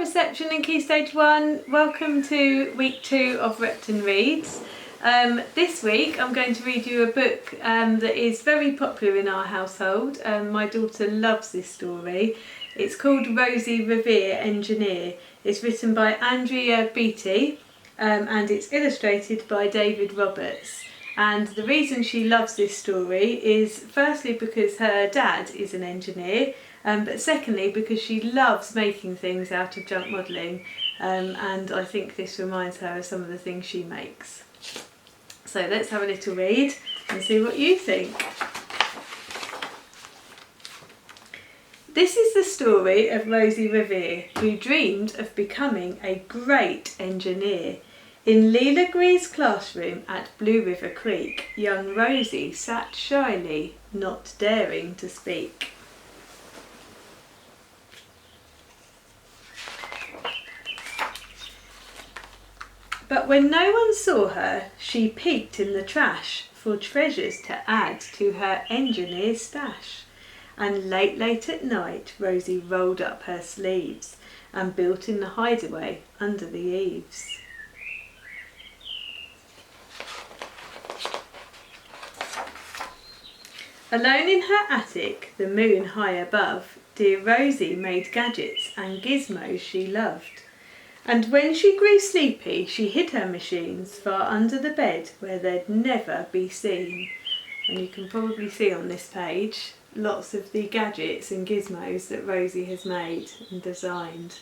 Reception in Key Stage 1. Welcome to week 2 of Repton Reads. This week I'm going to read you a book that is very popular in our household. My daughter loves this story. It's called Rosie Revere, Engineer. It's written by Andrea Beattie and it's illustrated by David Roberts. And the reason she loves this story is firstly because her dad is an engineer, but secondly because she loves making things out of junk modelling, and I think this reminds her of some of the things she makes. So let's have a little read and see what you think. This is the story of Rosie Revere, who dreamed of becoming a great engineer. In Leela Gree's classroom at Blue River Creek, young Rosie sat shyly, not daring to speak. But when no one saw her, she peeked in the trash for treasures to add to her engineer's stash. And late at night, Rosie rolled up her sleeves and built in the hideaway under the eaves. Alone in her attic, the moon high above, dear Rosie made gadgets and gizmos she loved. And when she grew sleepy, she hid her machines far under the bed where they'd never be seen. And you can probably see on this page lots of the gadgets and gizmos that Rosie has made and designed.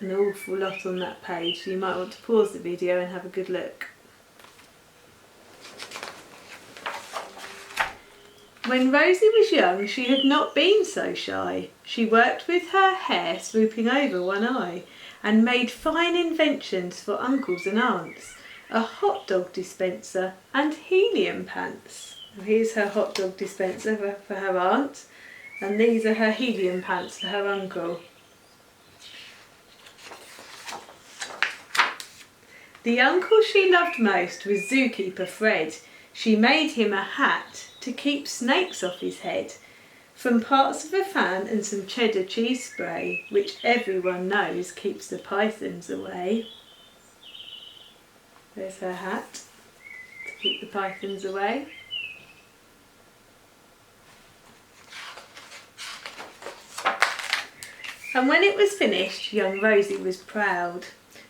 An awful lot on that page, so you might want to pause the video and have a good look. When Rosie was young, she had not been so shy. She worked with her hair swooping over one eye and made fine inventions for uncles and aunts, a hot dog dispenser and helium pants. Now here's her hot dog dispenser for her aunt, and these are her helium pants for her uncle. The uncle she loved most was zookeeper Fred. She made him a hat to keep snakes off his head, from parts of a fan and some cheddar cheese spray, which everyone knows keeps the pythons away. There's her hat to keep the pythons away. And when it was finished, young Rosie was proud.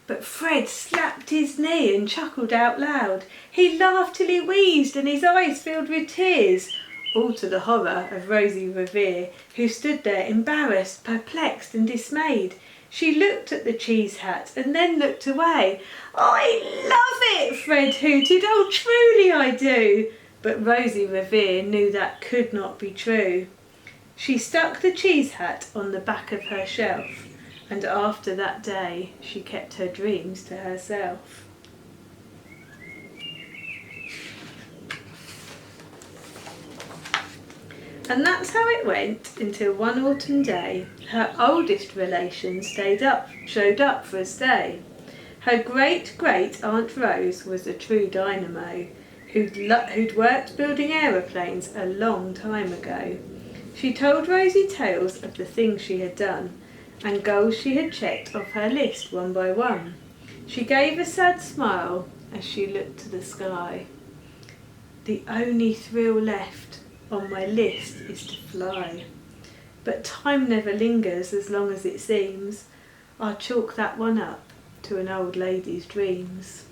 But Fred slapped his knee and chuckled out loud. He laughed till he wheezed and his eyes filled with tears, all to the horror of Rosie Revere, who stood there embarrassed, perplexed and dismayed. She looked at the cheese hat and then looked away. "I love it," Fred hooted. "Oh, truly I do." But Rosie Revere knew that could not be true. She stuck the cheese hat on the back of her shelf, and after that day she kept her dreams to herself. And that's how it went until one autumn day her oldest relation showed up for a stay. Her great Aunt Rose was a true dynamo who'd worked building aeroplanes a long time ago. She told Rosie tales of the things she had done and goals she had checked off her list one by one. She gave a sad smile as she looked to the sky. "The only thrill left on my list is to fly. But time never lingers as long as it seems. I'll chalk that one up to an old lady's dreams."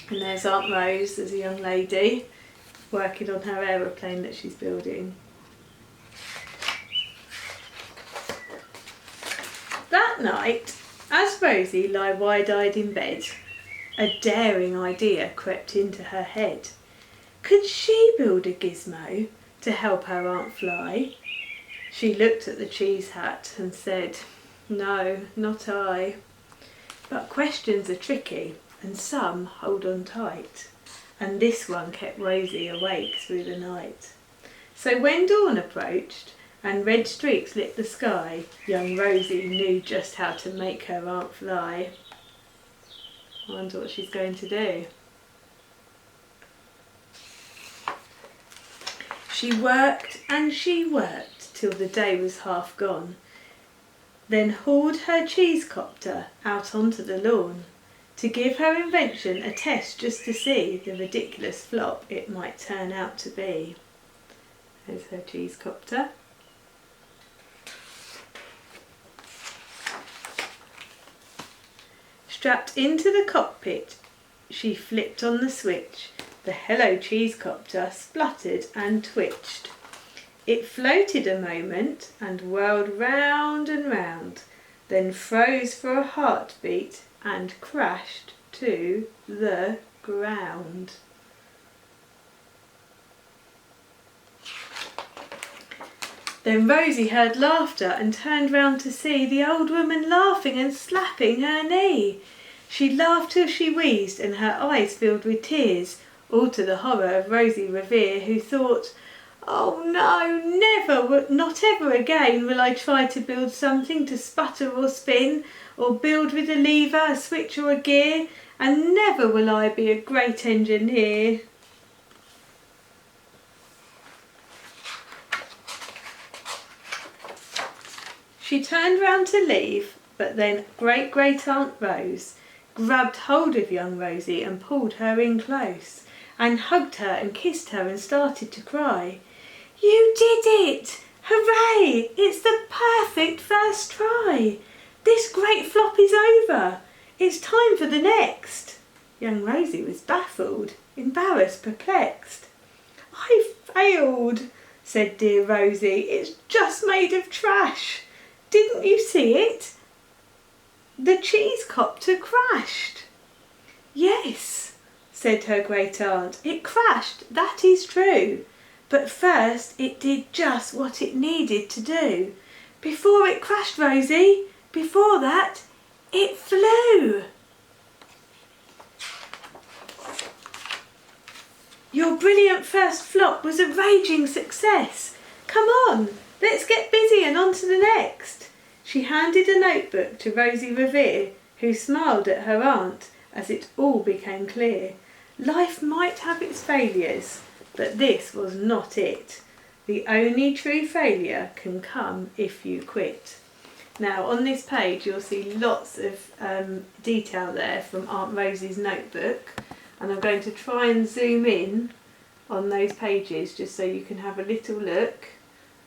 And there's Aunt Rose as a young lady working on her aeroplane that she's building. That night, as Rosie lay wide-eyed in bed, a daring idea crept into her head. Could she build a gizmo to help her aunt fly? She looked at the cheese hat and said, "No, not I." But questions are tricky and some hold on tight, and this one kept Rosie awake through the night. So when dawn approached and red streaks lit the sky, young Rosie knew just how to make her aunt fly. I wonder what she's going to do. She worked and she worked till the day was half gone. then hauled her cheesecopter out onto the lawn to give her invention a test just to see the ridiculous flop it might turn out to be. There's her cheesecopter. Strapped into the cockpit, she flipped on the switch. The Hello Cheesecopter spluttered and twitched. It floated a moment and whirled round and round, then froze for a heartbeat and crashed to the ground. Then Rosie heard laughter and turned round to see the old woman laughing and slapping her knee. She laughed till she wheezed and her eyes filled with tears, all to the horror of Rosie Revere, who thought, "Oh no, never, not ever again will I try to build something to sputter or spin, or build with a lever, a switch or a gear, and never will I be a great engineer." She turned round to leave, but then Great-Great-Aunt Rose grabbed hold of young Rosie and pulled her in close, and hugged her and kissed her and started to cry. "You did it! Hooray! It's the perfect first try! This great flop is over! It's time for the next!" Young Rosie was baffled, embarrassed, perplexed. "I failed," said dear Rosie. "It's just made of trash. Didn't you see it? The cheesecopter crashed." "Yes," said her great aunt, "it crashed, that is true. But first it did just what it needed to do. Before it crashed, Rosie, before that, it flew." "Your brilliant first flop was a raging success. Come on, let's get busy and on to the next." She handed a notebook to Rosie Revere, who smiled at her aunt as it all became clear. Life might have its failures, but this was not it. The only true failure can come if you quit. Now on this page you'll see lots of detail there from Aunt Rosie's notebook, and I'm going to try and zoom in on those pages just so you can have a little look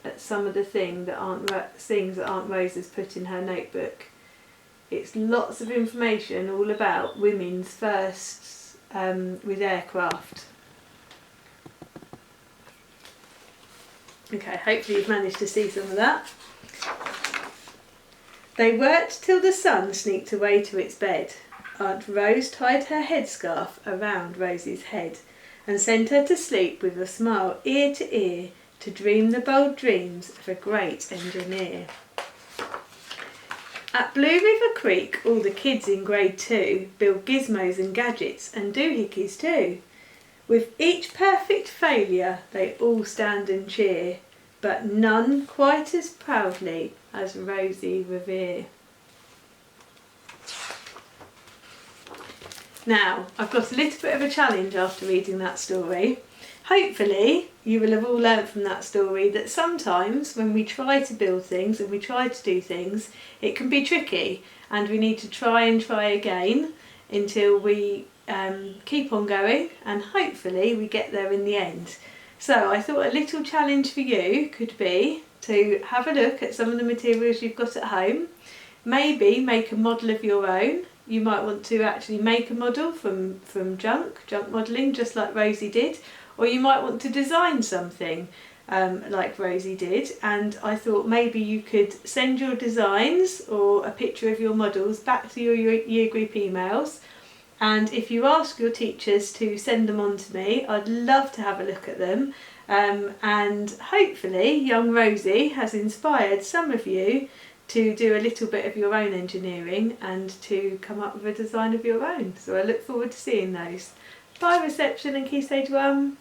at some of the things that Aunt Rose has put in her notebook. It's lots of information all about women's firsts with aircraft. Okay, hopefully you've managed to see some of that. They worked till the sun sneaked away to its bed. Aunt Rose tied her headscarf around Rosie's head and sent her to sleep with a smile ear to ear, to dream the bold dreams of a great engineer. At Blue River Creek, all the kids in grade 2 build gizmos and gadgets and doohickeys too. With each perfect failure, they all stand and cheer, but none quite as proudly as Rosie Revere. Now, I've got a little bit of a challenge after reading that story. Hopefully you will have all learnt from that story that sometimes when we try to build things and we try to do things, it can be tricky, and we need to try and try again until we keep on going, and hopefully we get there in the end. So I thought a little challenge for you could be to have a look at some of the materials you've got at home, maybe make a model of your own. You might want to actually make a model from junk modelling, just like Rosie did, or you might want to design something like Rosie did, and I thought maybe you could send your designs or a picture of your models back to your year group emails, and if you ask your teachers to send them on to me, I'd love to have a look at them, and hopefully young Rosie has inspired some of you to do a little bit of your own engineering and to come up with a design of your own. So I look forward to seeing those. Bye Reception and Key Stage 1.